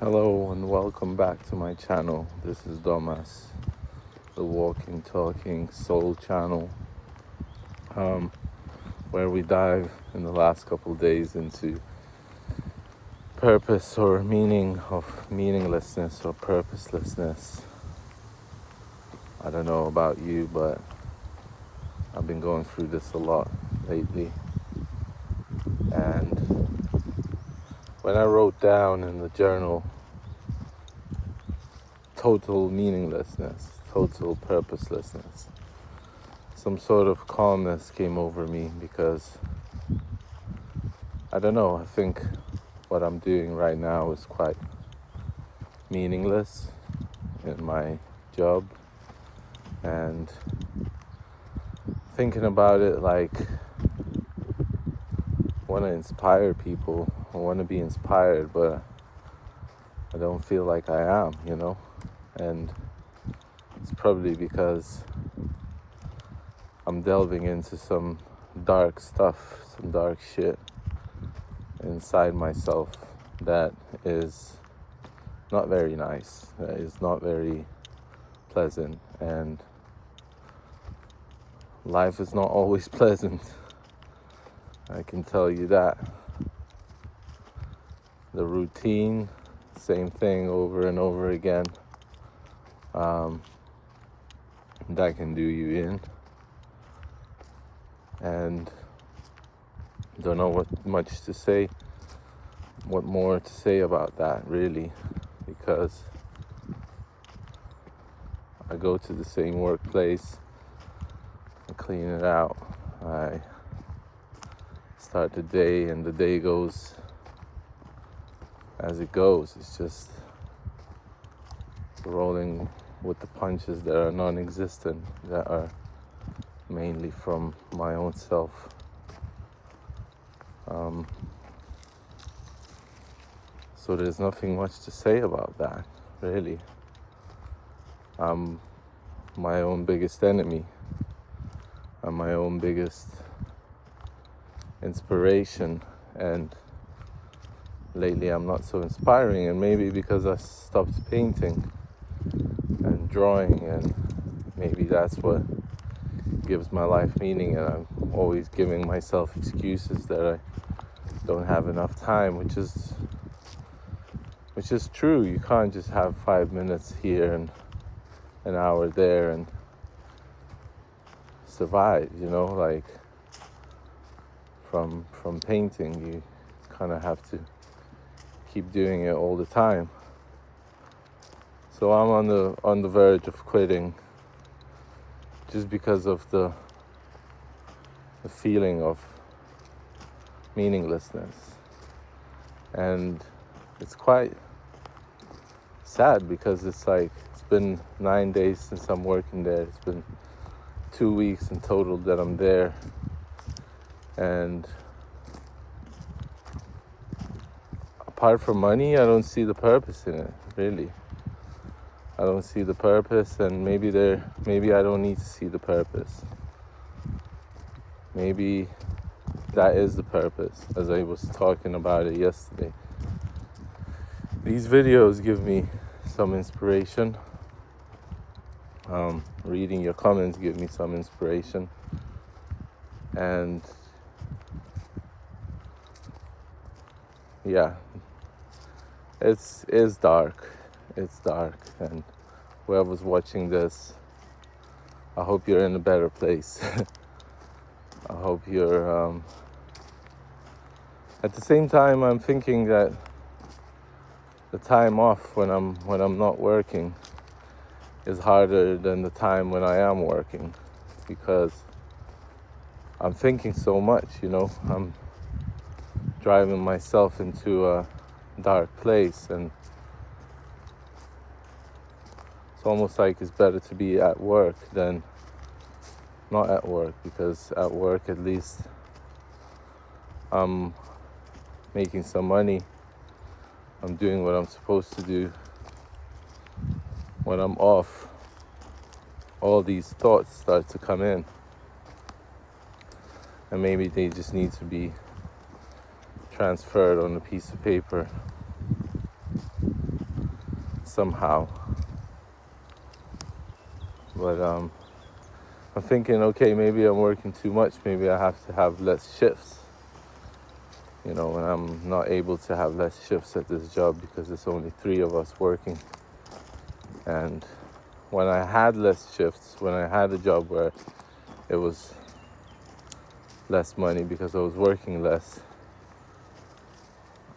Hello and welcome back to my channel. This is Domas, the walking, talking soul channel, where we dive in the last couple of days into purpose or meaning of meaninglessness or purposelessness. I don't know about you, but I've been going through this a lot lately. And when I wrote down in the journal total meaninglessness, total purposelessness, some sort of calmness came over me because, I don't know, I think what I'm doing right now is quite meaningless in my job, and thinking about it, like, I want to inspire people, I want to be inspired, but I don't feel like I am, and it's probably because I'm delving into some dark stuff, some dark shit inside myself that is not very nice, that is not very pleasant, and life is not always pleasant. I can tell you that. The routine, same thing over and over again, that can do you in. And don't know what more to say about that, really, because I go to the same workplace, I clean it out, I start the day, and the day goes as it goes. It's just rolling with the punches that are non-existent, that are mainly from my own self. So there's nothing much to say about that, really. I'm my own biggest enemy. I'm my own biggest inspiration, and lately I'm not so inspiring, and maybe because I stopped painting and drawing, and maybe that's what gives my life meaning, and I'm always giving myself excuses that I don't have enough time, which is true. You can't just have 5 minutes here and an hour there and survive, like from painting, you kind of have to keep doing it all the time. So I'm on the verge of quitting, just because of the feeling of meaninglessness. And it's quite sad because it's been 9 days since I'm working there. It's been 2 weeks in total that I'm there, and apart from money, I don't see the purpose in it, really. I don't see the purpose, and maybe I don't need to see the purpose. Maybe that is the purpose, as I was talking about it yesterday. These videos give me some inspiration. Reading your comments give me some inspiration. And yeah, it's dark. It's dark, and whoever's watching this, I hope you're in a better place. I hope you're at the same time, I'm thinking that the time off when I'm not working is harder than the time when I am working, because I'm thinking so much, I'm driving myself into a dark place, and it's almost like it's better to be at work than not at work, because at work at least I'm making some money, I'm doing what I'm supposed to do. When I'm off, all these thoughts start to come in, and maybe they just need to be transferred on a piece of paper. somehow. But I'm thinking, okay, maybe I'm working too much. Maybe I have to have less shifts. And I'm not able to have less shifts at this job because there's only 3 of us working. And when I had less shifts, when I had a job where it was less money because I was working less,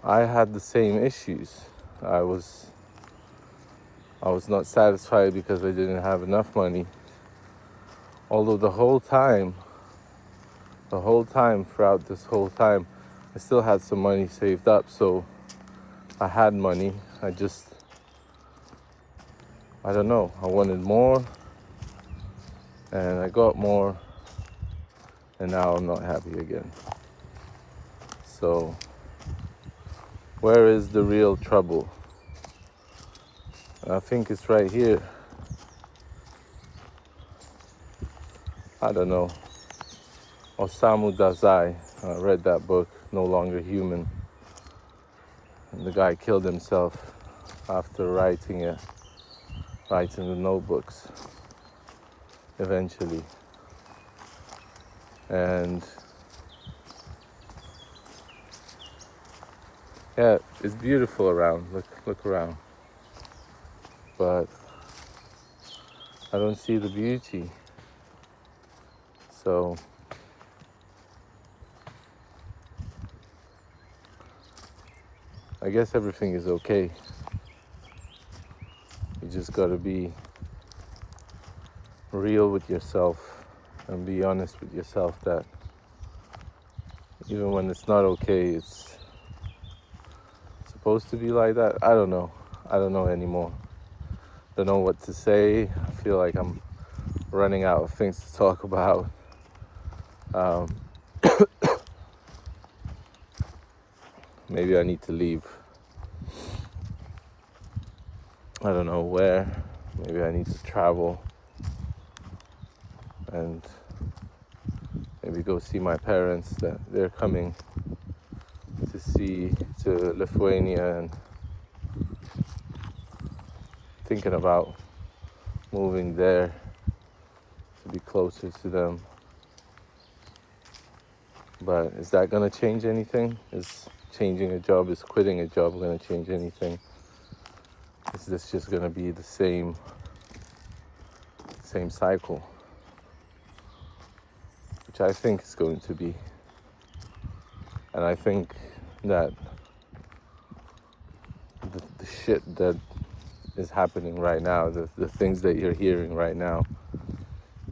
I had the same issues. I was not satisfied because I didn't have enough money. Although the whole time, throughout this whole time, I still had some money saved up, so I had money. I don't know, I wanted more, and I got more, and now I'm not happy again. So, where is the real trouble? I think it's right here. I don't know. Osamu Dazai, I read that book, No Longer Human. And the guy killed himself after writing the notebooks, eventually. And yeah, it's beautiful around. Look around. But I don't see the beauty. So I guess everything is okay. You just gotta be real with yourself and be honest with yourself that even when it's not okay, it's supposed to be like that. I don't know anymore. Don't know what to say. I feel like I'm running out of things to talk about. Maybe I need to leave. I don't know where. Maybe I need to travel and maybe go see my parents. That they're coming to Lithuania, and thinking about moving there to be closer to them. But is that gonna change anything? Is changing a job, is quitting a job gonna change anything? Is this just gonna be the same cycle? Which I think is going to be. And I think that the shit that is happening right now, the things that you're hearing right now,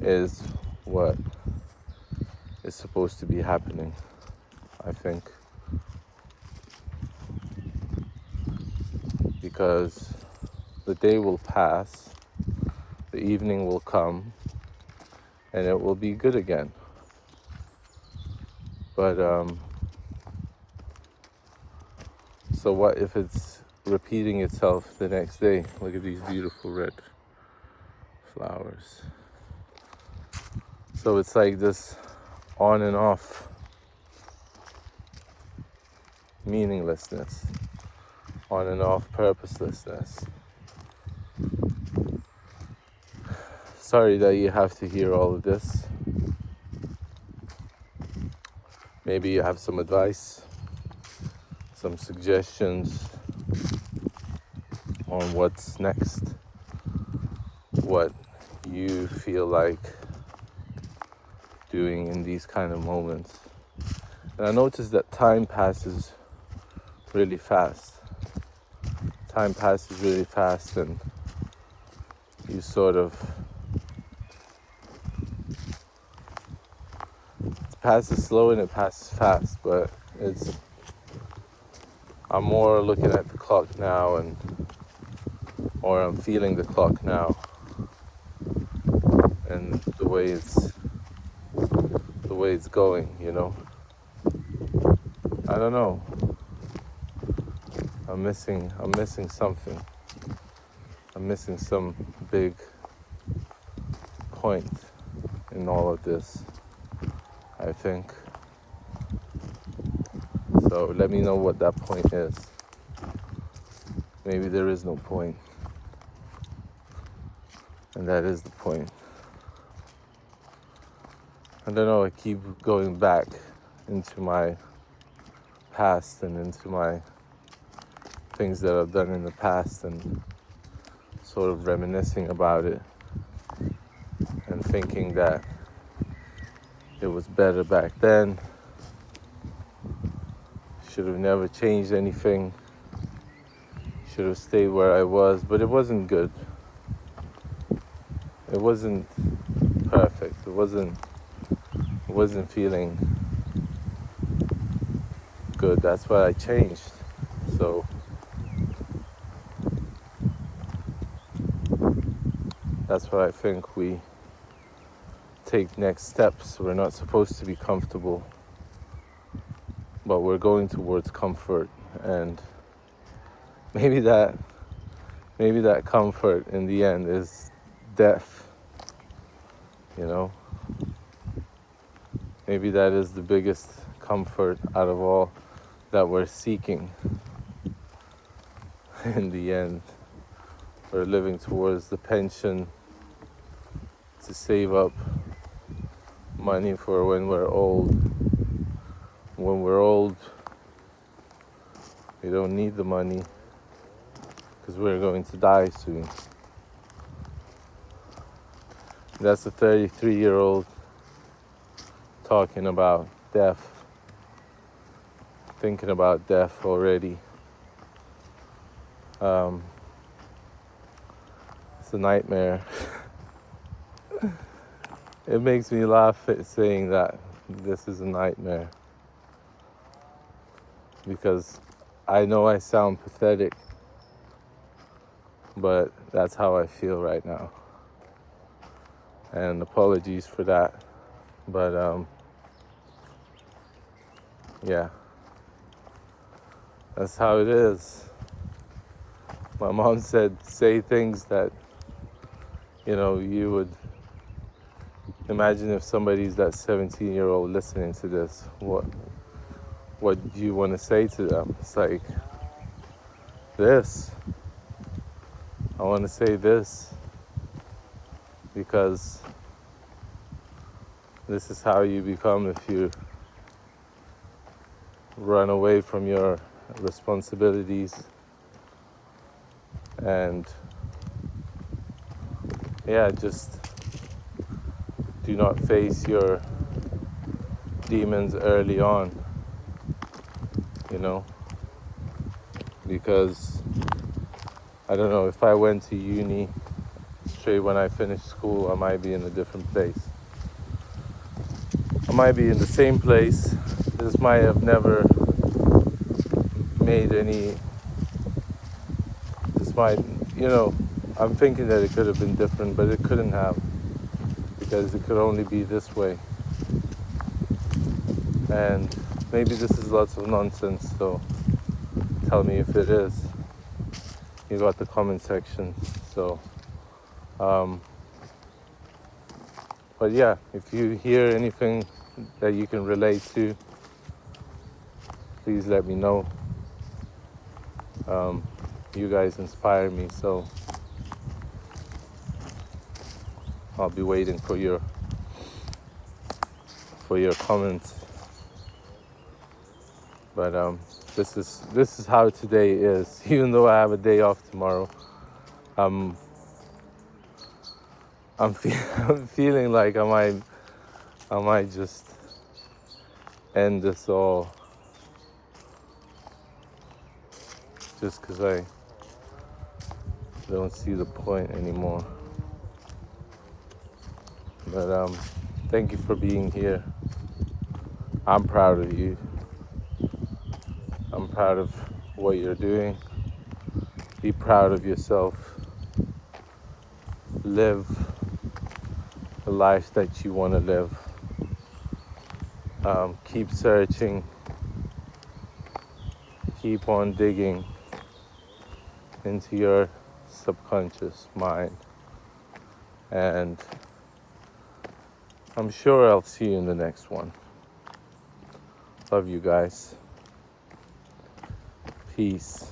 is what is supposed to be happening, I think. Because the day will pass, the evening will come, and it will be good again. But so what if it's repeating itself the next day? Look at these beautiful red flowers. So it's like this on and off meaninglessness, on and off purposelessness. Sorry that you have to hear all of this. Maybe you have some advice, some suggestions on what's next, what you feel like doing in these kind of moments. And I noticed that time passes really fast. Time passes really fast, and you sort of, it passes slow and it passes fast, but I'm more looking at the clock now, or I'm feeling the clock now, and the way it's going, I don't know. I'm missing something. I'm missing some big point in all of this, I think. So let me know what that point is. Maybe there is no point. And that is the point. I don't know, I keep going back into my past and into my things that I've done in the past and sort of reminiscing about it and thinking that it was better back then. Should have never changed anything. Should have stayed where I was, but it wasn't good. It wasn't perfect. It wasn't feeling good. That's why I changed. So that's why I think we take next steps. We're not supposed to be comfortable, but we're going towards comfort, and maybe that comfort in the end is death, you know? Maybe that is the biggest comfort out of all that we're seeking. In the end, we're living towards the pension to save up money for when we're old. When we're old, we don't need the money because we're going to die soon. That's a 33-year-old talking about death, thinking about death already. It's a nightmare. It makes me laugh at saying that this is a nightmare, because I know I sound pathetic, but that's how I feel right now. And apologies for that, but yeah, that's how it is. My mom said, say things that, you would imagine if somebody's that 17-year-old listening to this, what do you want to say to them? It's like, this. I want to say this, because this is how you become if you run away from your responsibilities and just do not face your demons early on, because I don't know, if I went to uni straight when I finished school, I might be in a different place. I might be in the same place. This might have never made any, I'm thinking that it could have been different, but it couldn't have, because it could only be this way. And maybe this is lots of nonsense, so tell me if it is. You got the comment section, so but yeah, if you hear anything that you can relate to, please let me know. You guys inspire me, so I'll be waiting for your comments. But this is how today is. Even though I have a day off tomorrow, I'm feeling like I might just end this all, just because I don't see the point anymore. But thank you for being here. I'm proud of you. I'm proud of what you're doing. Be proud of yourself. Live the life that you want to live. Keep searching. Keep on digging into your subconscious mind. And I'm sure I'll see you in the next one. Love you guys. Peace.